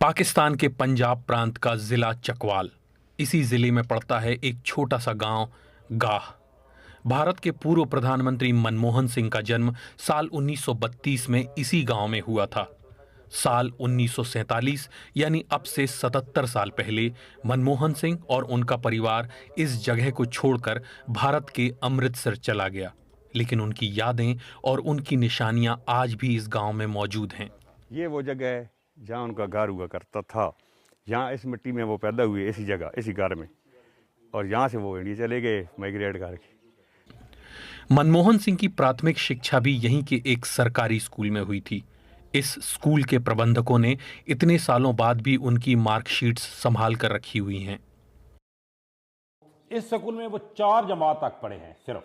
पाकिस्तान के पंजाब प्रांत का जिला चकवाल, इसी जिले में पड़ता है एक छोटा सा गांव गाह। भारत के पूर्व प्रधानमंत्री मनमोहन सिंह का जन्म साल 1932 में इसी गांव में हुआ था। साल 1947 यानी अब से 77 साल पहले मनमोहन सिंह और उनका परिवार इस जगह को छोड़कर भारत के अमृतसर चला गया, लेकिन उनकी यादें और उनकी निशानियां आज भी इस गांव में मौजूद हैं। ये वो जगह है जहाँ उनका घर हुआ करता था। यहाँ इस मिट्टी में वो पैदा हुए, इसी जगह, इसी घर में, और यहाँ से वो इंडिया चले गए माइग्रेट करके। मनमोहन सिंह की प्राथमिक शिक्षा भी यहीं के एक सरकारी स्कूल में हुई थी। इस स्कूल के प्रबंधकों ने इतने सालों बाद भी उनकी मार्कशीट्स संभाल कर रखी हुई हैं। इस स्कूल में वो 4 जमात तक पढ़े हैं सिर्फ,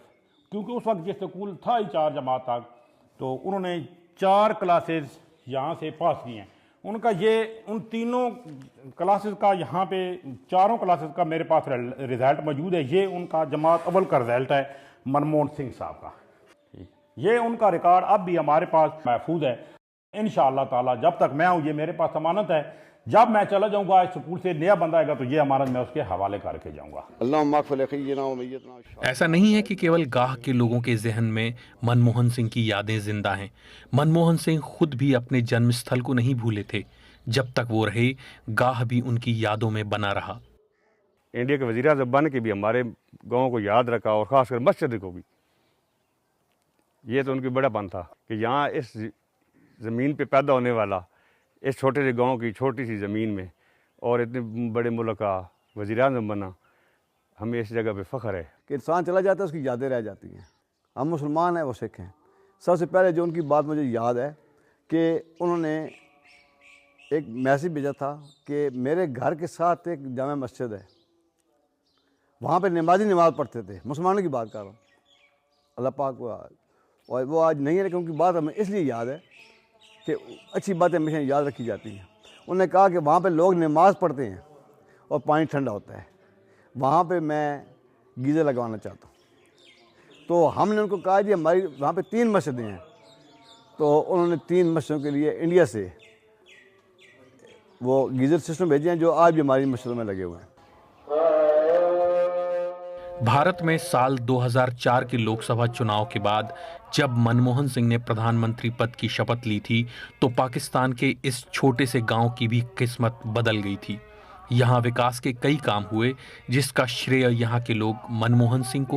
क्योंकि उस वक्त ये स्कूल था ही 4 जमात तक, तो उन्होंने 4 क्लासेस यहाँ से पास की हैं। उनका ये उन तीनों क्लासेस का यहाँ पे 4 क्लासेस का मेरे पास रिजल्ट मौजूद है। ये उनका जमात अव्वल का रिजल्ट है मनमोहन सिंह साहब का। ये उनका रिकॉर्ड अब भी हमारे पास महफूज है। इंशाअल्लाह ताला जब तक मैं हूँ ये मेरे पास अमानत है। जब मैं चला जाऊंगा इस स्कूल से नया बंदा आएगा तो ये अमानत मैं उसके हवाले करके जाऊंगा। ऐसा नहीं है कि केवल गाह के लोगों के जहन में मनमोहन सिंह की यादें जिंदा हैं। मनमोहन सिंह खुद भी अपने जन्मस्थल को नहीं भूले थे। जब तक वो रहे, गाह भी उनकी यादों में बना रहा। इंडिया के वज़ीर आज़म बन के भी हमारे गाँव को याद रखा, और ख़ासकर मस्जिद को भी। ये तो उनकी बड़ापन था कि यहाँ इस ज़मीन पे पैदा होने वाला, इस छोटे से गांव की छोटी सी ज़मीन में, और इतने बड़े मुल्क का वज़ीर आज़म बना, हमें इस जगह पे फ़ख्र है कि इंसान चला जाता है उसकी यादें रह जाती हैं। हम मुसलमान हैं, वो सिख हैं। सबसे पहले जो उनकी बात मुझे याद है कि उन्होंने एक मैसेज भेजा था कि मेरे घर के साथ एक जामा मस्जिद है, वहाँ पे नमाजी नमाज़ पढ़ते थे। मुसलमानों की बात कर रहा हूँ, अल्लाह पाक को, और वो आज नहीं है, लेकिन उनकी बात हमें इसलिए याद है कि अच्छी बातें हमेशा याद रखी जाती हैं। उन्होंने कहा कि वहाँ पे लोग नमाज़ पढ़ते हैं और पानी ठंडा होता है, वहाँ पे मैं गीज़र लगवाना चाहता हूँ। तो हमने उनको कहा जी हमारी वहाँ पे 3 मस्जिदें हैं। तो उन्होंने 3 मस्जिदों के लिए इंडिया से वो गीज़र सिस्टम भेजे हैं, जो आज भी हमारी मस्जिदों में लगे हुए हैं। भारत में साल 2004 के लोकसभा चुनाव के बाद जब मनमोहन सिंह ने प्रधानमंत्री पद की शपथ ली थी, तो पाकिस्तान के इस छोटे से गांव की भी किस्मत बदल गई थी। यहां विकास के कई काम हुए, जिसका श्रेय यहां के लोग मनमोहन सिंह को